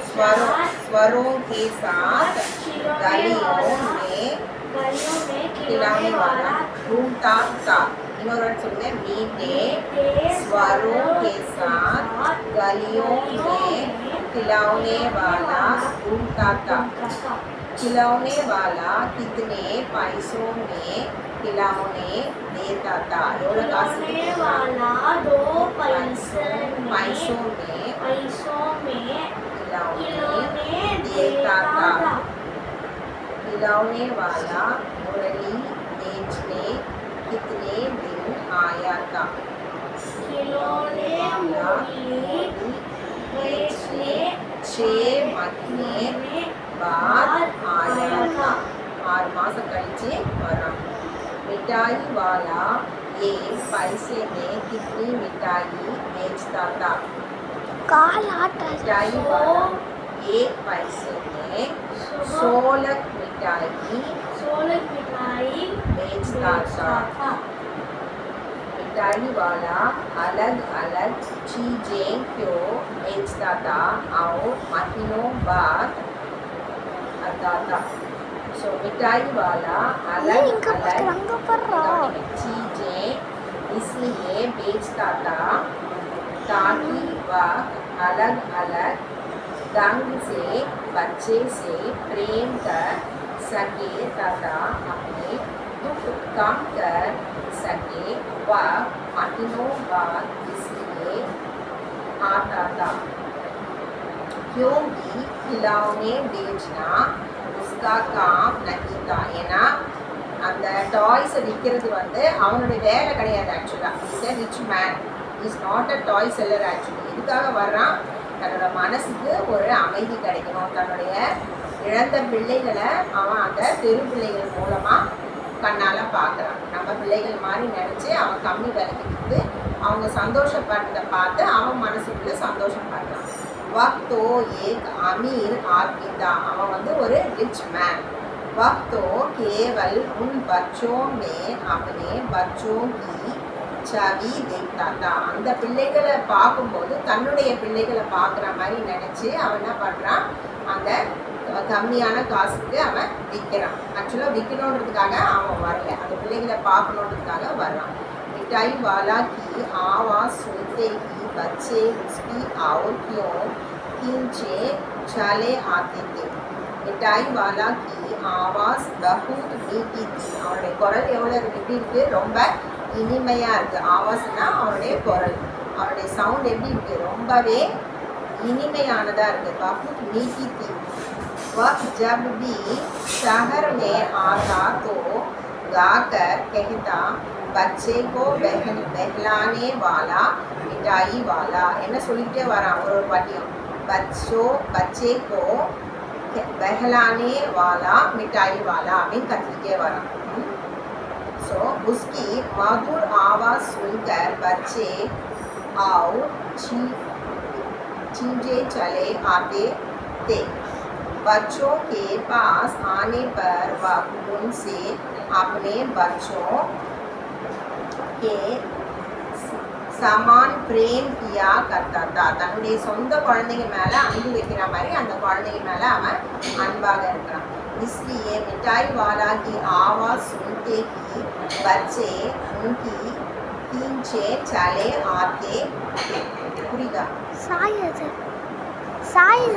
स्वरों के साथ गलियों में खिलाने वाला घूमता था। இன்னொரு சொல்லுங்க, मीठे स्वरों के साथ गलियों में खिलाने वाला घूमता था। खिलौने वाला कितने पैसों में खिलौने देता था? एवढं कासு वाला 2 पैसों में खिलौने देता था। खिलौने वाला मुरली बेचने कितने दिन आया था? खिलौने मुरली बेचने 6 महीने बाद आया था। 6 मास कழிச்சு வரான்। मिठाई वाला एक पैसे में कितनी मिठाई बेचता था? मिठाई वाला एक पैसे में 16 मिठाई बेचता था। मिठाई वाला अलग अलग चीजें क्यों बेचता था और महीनों बाद आता था? सो मिठाई वाला अलग अलग चीजें इसलिए बेचता था ताकि वह अलग अलग ढंग से बच्चे से प्रेम कर सके तथा अपने दुख कम कर सके। वह महीनों बाद इसलिए आता था क्योंकि खिलौने बेचना उसका काम नहीं था। ஏன்னா அந்த டாய்ஸை விற்கிறது வந்து அவனுடைய வேலை கிடையாது. ஆக்சுவலாக is a rich man, is not a toy seller. Actually இதுக்காக வர்றான், தன்னோட மனசுக்கு ஒரு அமைதி கிடைக்கணும். தன்னுடைய இழந்த பிள்ளைகளை அவன் அந்த தெரு பிள்ளைகள் மூலமாக கண்ணால் பார்க்குறான். நம்ம பிள்ளைகள் மாதிரி நினச்சி அவன் கம்மி விலைக்கு விற்று அவங்க சந்தோஷப்படுறதை பார்த்து அவன் மனசுக்குள்ளே சந்தோஷப்படுறான். वक्तो एक अमीर आदमी था, அவன் வந்து ஒரு ரிச் மேன். वक्तो केवल उन बच्चों में अपने बच्चों की छवि देखता था. அந்த பிள்ளைகளை பார்க்கும்போது தன்னுடைய பிள்ளைகளை பார்க்குற மாதிரி நினச்சி அவன் என்ன பண்ணுறான், அந்த கம்மியான காசுக்கு அவன் விற்கிறான். ஆக்சுவலாக விற்கணுன்றதுக்காக அவன் வரல, அந்த பிள்ளைகளை பார்க்கணுன்றதுக்காக வர்றான். मिठाई वाला की आवाज़ सुनते ही बच्चे उसकी आवाज़ों खींचे चले आते थे. मिठाई वाला की आवाज़ बहुत मीठी थी. அவனுடைய குரல் எவ்வளோ எப்படி இருக்குது, ரொம்ப இனிமையாக இருக்குது. ஆவாஸ்னா அவனுடைய குரல், அவனுடைய சவுண்ட் எப்படி இருக்குது, ரொம்பவே இனிமையானதாக இருக்குது. बहुत मीठी थी. वह जब भी शहर में आता तो गाकर कहता बच्चे को बहलाने वाला मिठाई वाला. என்ன சொல்லிகிட்டே வரான் ஒரு வாட்டியும், बच्चे को बहलाने वाला मिठाई वाला அப்படின்னு கத்திக்கிட்டே வரான். सो उसकी मधुर आवाज़ सुनकर बच्चे और चींजे चले आते थे. बच्चों के पास आने पर वह उनसे अपने बच्चों के समान प्रेम किया करता था. தன்னுடைய சொந்த குழந்தைங்க மேலே அன்பு வைக்கிற மாதிரி அந்த குழந்தைங்க மேலே அவன் அன்பாக இருக்கிறான். इसलिए मिठाई वाला की आवाज़ सुनते ही बच्चे उनकी पीछे चले आते थे. புரியுதா? சாய்